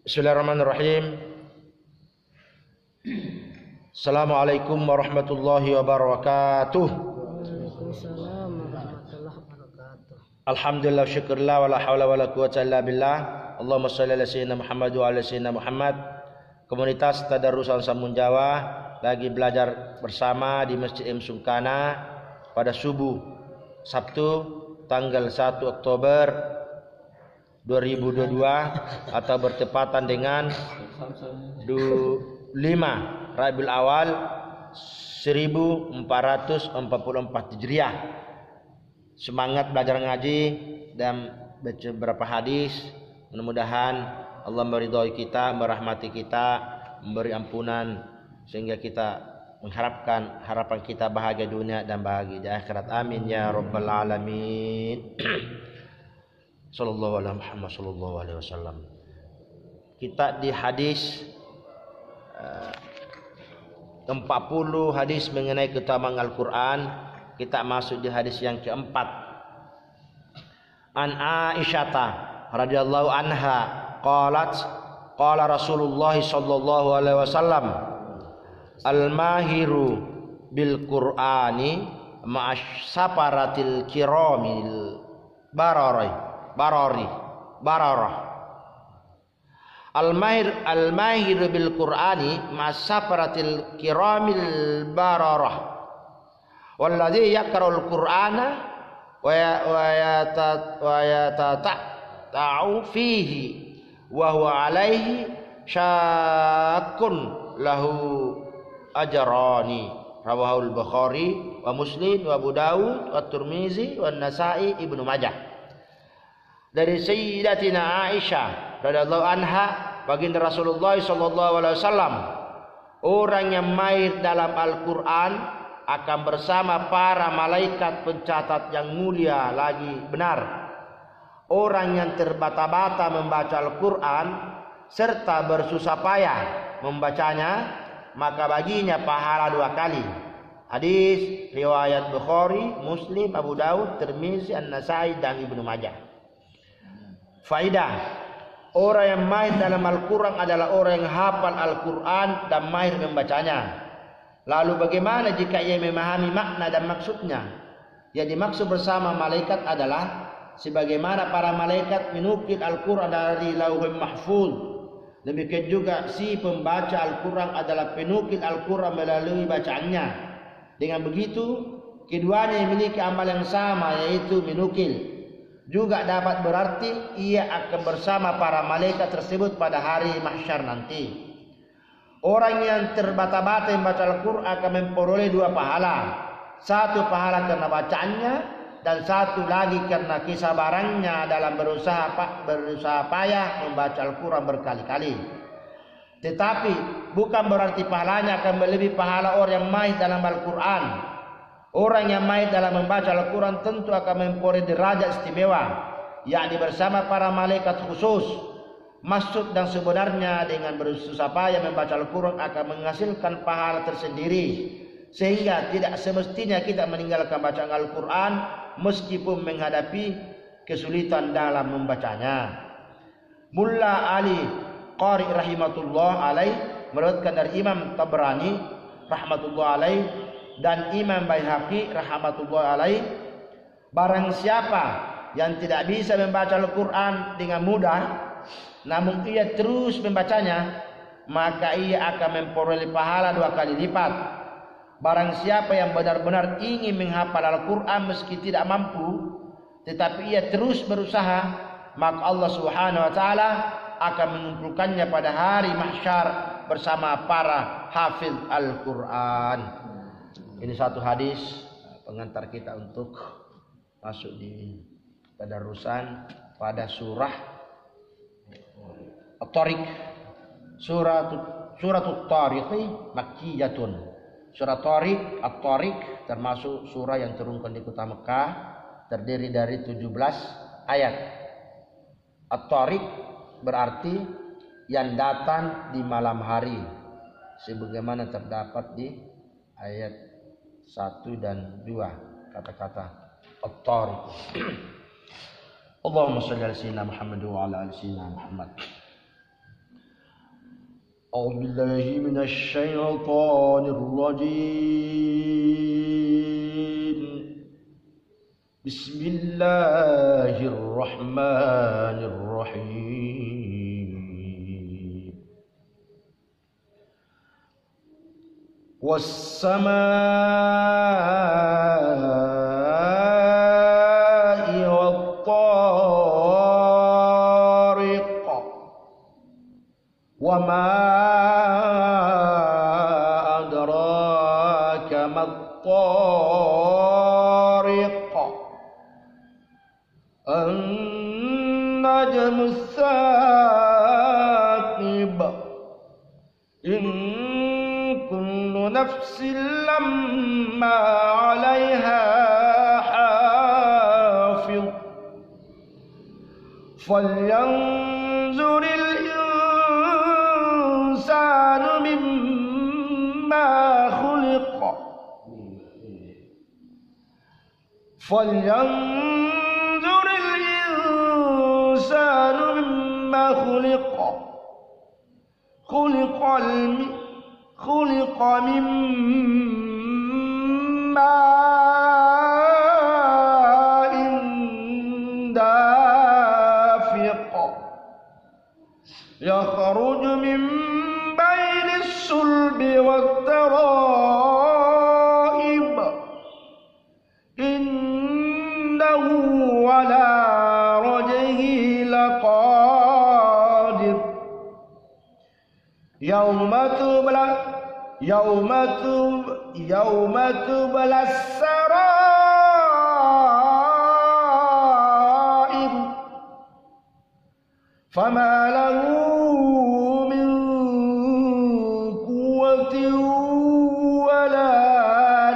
Bismillahirrahmanirrahim. Assalamualaikum warahmatullahi wabarakatuh. Waalaikumsalam warahmatullahi wabarakatuh. Alhamdulillah, syukurlah, wala hawla wala quwwata illa billah. Allahumma shalli ala sayyidina Muhammad wa ala sayyidina Muhammad. Komunitas Tadarrusan Sambun Jawa lagi belajar bersama di Masjid M Sungkana pada subuh Sabtu tanggal 1 Oktober 2022 atau bertepatan dengan 5 Rabiul Awal 1444 Hijriah. Semangat belajar ngaji dan baca beberapa hadis. Mudah-mudahan Allah meridhai kita, merahmati kita, memberi ampunan sehingga kita mengharapkan harapan kita bahagia dunia dan bahagia di akhirat. Amin ya rabbal alamin. Sallallahu alaihi Muhammad sallallahu alaihi wasallam. Kita di hadis 40 hadis mengenai keutamaan Al-Qur'an. Kita masuk di hadis yang keempat. An Aisyah radhiyallahu anha qalat qala Rasulullah sallallahu alaihi wasallam al-mahiru bil Qur'ani ma'asaparatil kiramil bararah al-mahir bil Qur'ani ma'asaparatil kiramil bararah walladzi yaqra'ul Qur'ana wa yatata'u fihi wa huwa alaihi syakkun lahu ajrani rawahul Bukhari wa Muslim wa Abu Dawud wa Tirmizi wa Nasa'i Ibnu Majah. Dari Sayyidatina Aisyah radhiyallahu anha, baginda Rasulullah sallallahu alaihi wasallam, orang yang mahir dalam Al-Qur'an akan bersama para malaikat pencatat yang mulia lagi benar. Orang yang terbata-bata membaca Al-Qur'an serta bersusah payah membacanya, maka baginya pahala 2 kali. Hadis riwayat Bukhari, Muslim, Abu Dawud, Tirmizi, An-Nasa'i dan Ibnu Majah. Faidah, orang yang mahir dalam Al-Quran adalah orang yang hafal Al-Quran dan mahir membacanya. Lalu bagaimana jika ia memahami makna dan maksudnya? Yang dimaksud bersama malaikat adalah sebagaimana para malaikat menukil Al-Quran dari Lauhul Mahfuz. Demikian juga si pembaca Al-Quran adalah penukil Al-Quran melalui bacaannya. Dengan begitu, keduanya memiliki amal yang sama, yaitu menukil. Juga dapat berarti ia akan bersama para malaikat tersebut pada hari mahsyar nanti. Orang yang terbata-bata membaca Al-Quran akan memperoleh 2 pahala. 1 pahala karena bacaannya, dan 1 lagi karena kesabarannya dalam berusaha payah membaca Al-Quran berkali-kali. Tetapi bukan berarti pahalanya akan melebihi pahala orang yang mahir dalam Al-Quran. Orang yang mahir dalam membaca Al-Quran tentu akan memperoleh derajat istimewa, yakni bersama para malaikat khusus. Maksud dan sebenarnya dengan bersusah payah membaca Al-Quran akan menghasilkan pahala tersendiri, sehingga tidak semestinya kita meninggalkan bacaan Al-Quran meskipun menghadapi kesulitan dalam membacanya. Mulla Ali Qari rahimahullah alaih meriwayatkan dari Imam Tabrani rahmatullah alaih dan Imam Baihaqi rahmatullah alaih, barang siapa yang tidak bisa membaca Al-Quran dengan mudah, namun ia terus membacanya, maka ia akan memperoleh pahala 2 kali lipat. Barang siapa yang benar-benar ingin menghafal Al-Quran meski tidak mampu, tetapi ia terus berusaha, maka Allah Subhanahu wa taala akan mengumpulkannya pada hari mahsyar bersama para hafiz Al-Quran. Ini satu hadis pengantar kita untuk masuk di tadarrusan pada surah At-Tariq. Surah At-Tariq makkiyatun. Surah At-Tariq termasuk surah yang turunkan di kota Mekah, terdiri dari 17 ayat. At-Tariq berarti yang datang di malam hari, sebagaimana terdapat di ayat 1 dan 2 kata-kata At-Tariq. Allahumma shalli ala sayyidina Muhammad wa ala ali sayyidina Muhammad. أعوذ بالله من الشيطان الرجيم بسم الله الرحمن الرحيم والسماء والطارق وما أدراك ما الطارق النجم الثاقب إن كل نفس لما عليها حافظ فلينظر الإنسان مما خلق فلينظر الإنسان مما خلق خلق من ماء دافق يخرج من بين الصلب والترائب إنه على رجعه لقادر يوم تبلى السرائر فما له من قوة ولا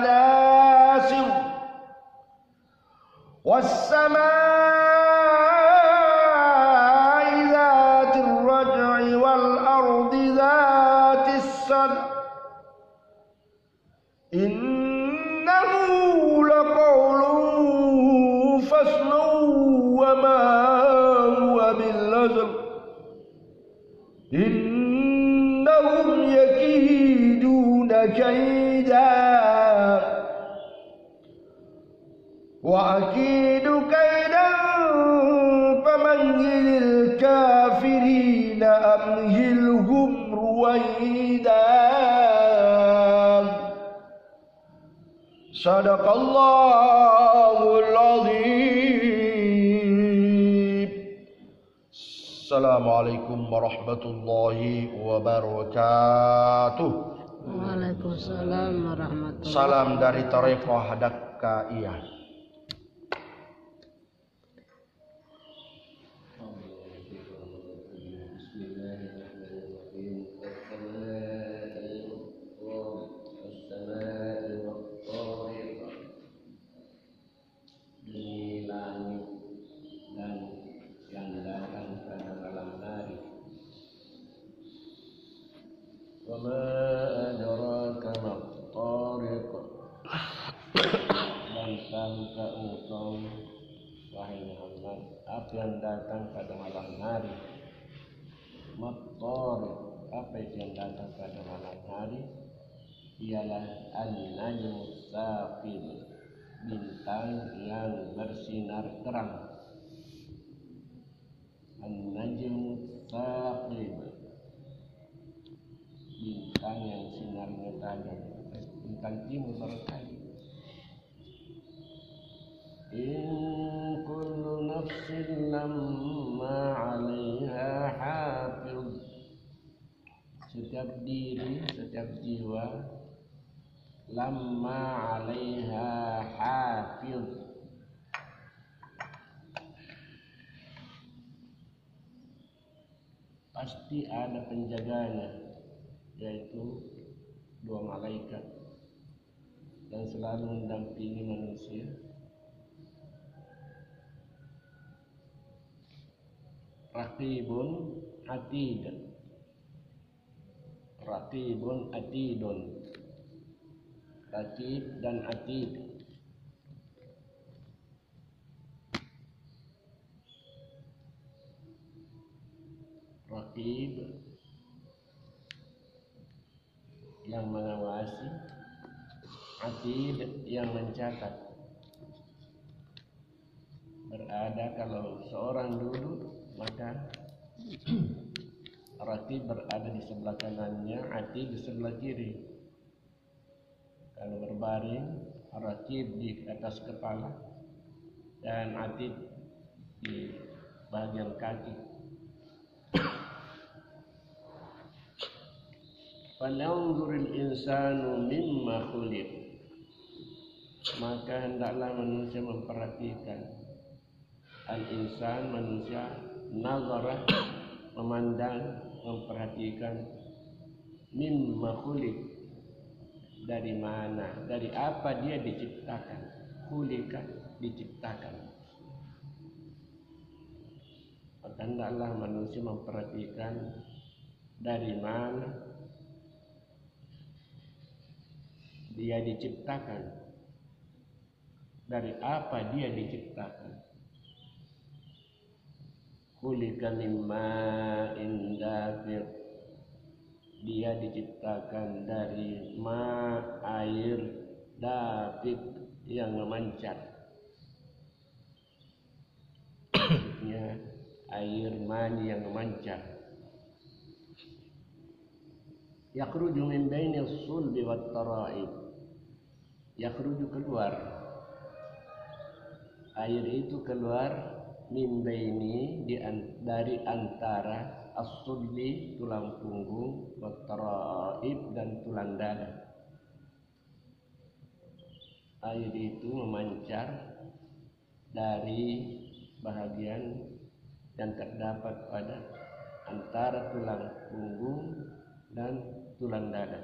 ناصر والسماء ذات الرجع والأرض ذات الصدع إنه لقول فصل وما هو بالهزل إنهم يكيدون كيدا وأكيد كيدا فمهل الكافرين أمهلهم رويدا صدق الله العظيم. Assalamualaikum warahmatullahi wabarakatuh. Waalaikumsalam warahmatullahi wabarakatuh. Salam dari Thariqah Dakkaiyah. Wama adraka mat-tariq. Dan tahukah engkau wahai Muhammad apa yang datang pada malam hari? Mat-tariq, apa yang datang pada malam hari? Ialah an-najmus saqib, bintang yang bersinar terang. An-najmus saqib, bintang yang sinarnya tajam, bintang timur barangkali. In kullu nafsin lamma 'alaiha hafiz. Setiap diri, setiap jiwa, lamma 'alaiha hafiz, pasti ada penjaganya, yaitu dua malaikat yang selalu mendampingi manusia. Raqibun atid, raqibun atidun, raqib dan atid. Raqib yang mengawasi, atid yang mencatat. Berada kalau seorang duduk, maka ratib berada di sebelah kanannya, atid di sebelah kiri. Kalau berbaring, ratib di atas kepala dan atid di bagian kaki. Falyanzuril insanu mimma khuliq, maka hendaklah manusia memperhatikan. Al-insan manusia, nazarah memandang, memperhatikan, mimma khuliq, dari mana, dari apa dia diciptakan. Khuliqa, diciptakan. Maka hendaklah manusia memperhatikan dari mana dia diciptakan, dari apa dia diciptakan. Khuliqa min ma'in dafiq, dia diciptakan dari air dafiq yang memancar. Maksudnya air mani yang memancar. Yakhruju min baini as-sulbi wat tara'ib, yakhruju keluar, air itu keluar, min baini dari antara as-sulbi tulang punggung, wat tara'ib dan tulang dada. Air itu memancar dari bahagian yang terdapat pada antara tulang punggung dan tulang dada.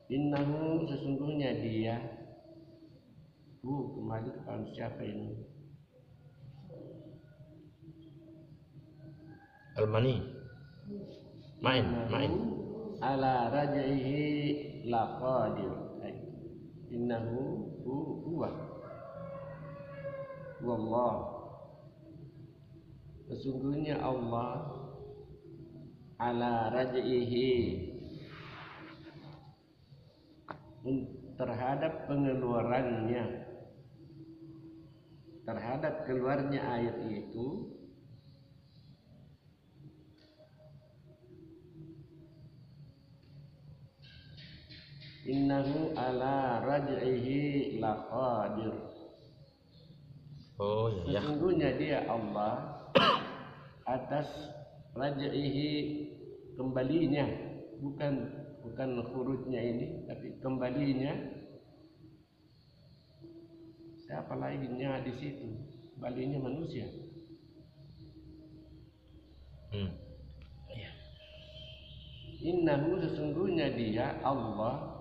Innahu, sesungguhnya dia, kembali kepada siapa ini? Al-mani. Main. Ala raj'ihi laqadir. Innahu huwa wallah, sesungguhnya Allah, ala raj'ihi, terhadap pengeluarannya, terhadap keluarnya air itu, innahu ala raj'ihi laqadir. Oh ya. Sesungguhnya dia Allah atas raj'ihi, kembalinya, bukan khurujnya ini, tapi kembalinya. Siapa lainnya di situ? Kembalinya manusia. Innahu, sesungguhnya dia Allah,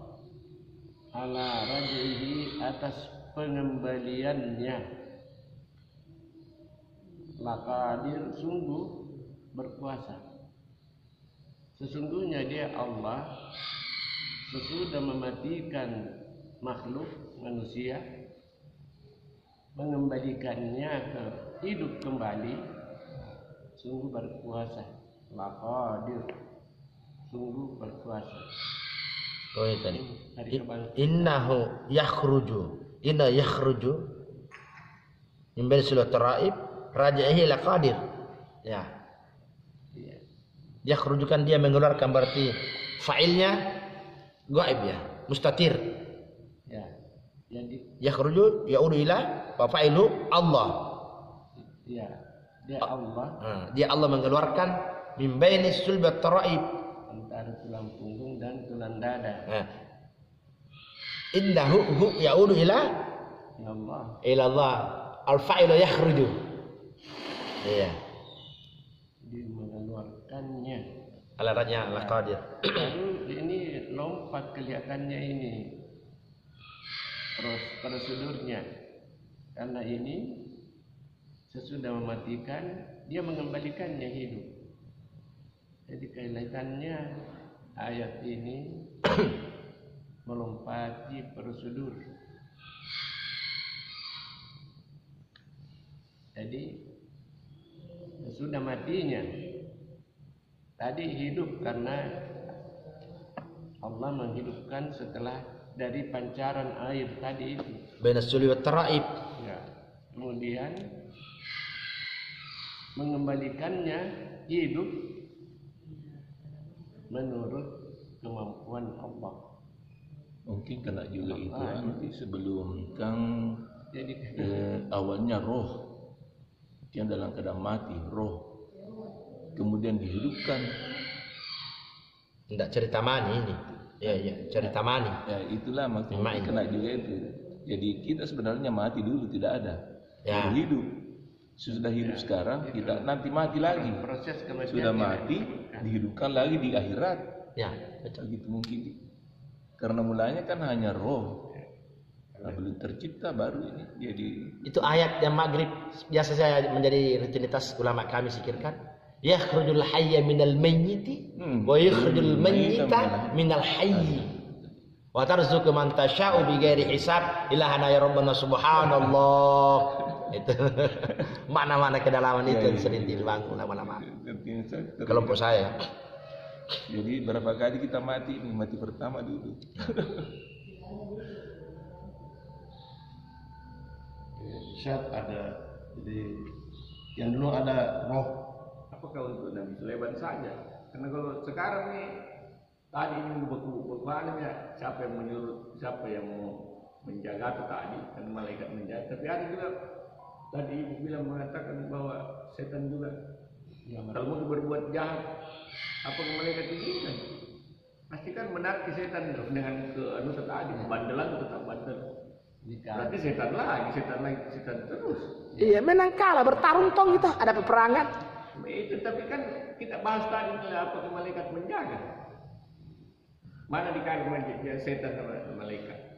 ala raj'ihi, atas pengembaliannya, laqadir, sungguh berkuasa. Sesungguhnya dia Allah, sesudah mematikan makhluk manusia, mengembalikannya ke hidup kembali, sungguh berkuasa. Laqadir, sungguh berkuasa. Oh itu tadi. Innahu yakhruju, inna yakhruju min baini sulat taraib, raj'ihi laqadir. Ya. Yakhruju kan dia mengeluarkan, berarti fa'ilnya gaib ya, mustatir. Ya. Jadi yakhruju yaudu ila wa fa'ilu Allah. Ya, dia Allah. Dia Allah mengeluarkan min baini sulbi taraib, antara tulang punggung dan tulang dada. Innahu yaudu ila Allah. Ila Allah. Al-fa'ilu yakhruju. Iya. Dia mengeluarkannya. Alaranya al-qadir. Lalu ini lompat kelihatannya ini. Terus prosedurnya. Karena ini sesudah mematikan, dia mengembalikannya hidup. Jadi kaitannya ayat ini melompati prosedur. Jadi sesudah matinya, tadi hidup karena Allah menghidupkan setelah dari pancaran air tadi itu. Baina suli wa taraib. Ya. Kemudian mengembalikannya hidup menurut kemampuan Allah. Mungkin kena juga itu nanti sebelum Kang Jadi awalnya roh yang dalam keadaan mati, roh kemudian dihidupkan. Tidak cerita mani ini. Ya, cerita mani. Ya itulah maksudnya kena juga itu. Jadi kita sebenarnya mati dulu tidak ada. Ya. Baru hidup. Sudah hidup sekarang, kita nanti mati lagi. proses kematian Sudah mati, dihidupkan lagi di akhirat. Ya, betul. Begitu mungkin. Karena mulanya kan hanya roh. Nah, belum tercipta baru ini. Jadi Itu ayat yang maghrib biasa saya menjadi rutinitas ulama kami sikirkan. Yakhrujul hayya minal mayyiti wa yakhrujul mayyita minal hayyi. Wa tarzuqu man tasha'u bighairi hisab ilahana ya rabbana subhanallah. Itu mana-mana kedalaman itu yang sering dibangun ulama-ulama. Kelompok saya. Jadi berapa kali kita mati? Ini mati pertama dulu. Syad ada, jadi yang dulu ada roh. Apakah untuk Nabi Sulaiman saja? Karena kalau sekarang nih tadi ini bagaimana ya? Siapa yang menyuruh, siapa yang mau menjaga itu tadi? Kan malaikat menjaga. Tapi ada juga tadi ibu bilang mengatakan bahwa setan juga. Ya, kalau mau berbuat jahat, apa malaikat izinkan? Pasti kan menarik setan dengan ke anu tadi, bandelan tetap bandel. Berarti setan terus. Iya, menang kalah bertarung tong kita ada peperangan. Itu tapi kan kita bahas tadi apa malaikat menjaga. Mana dikait setan sama malaikat?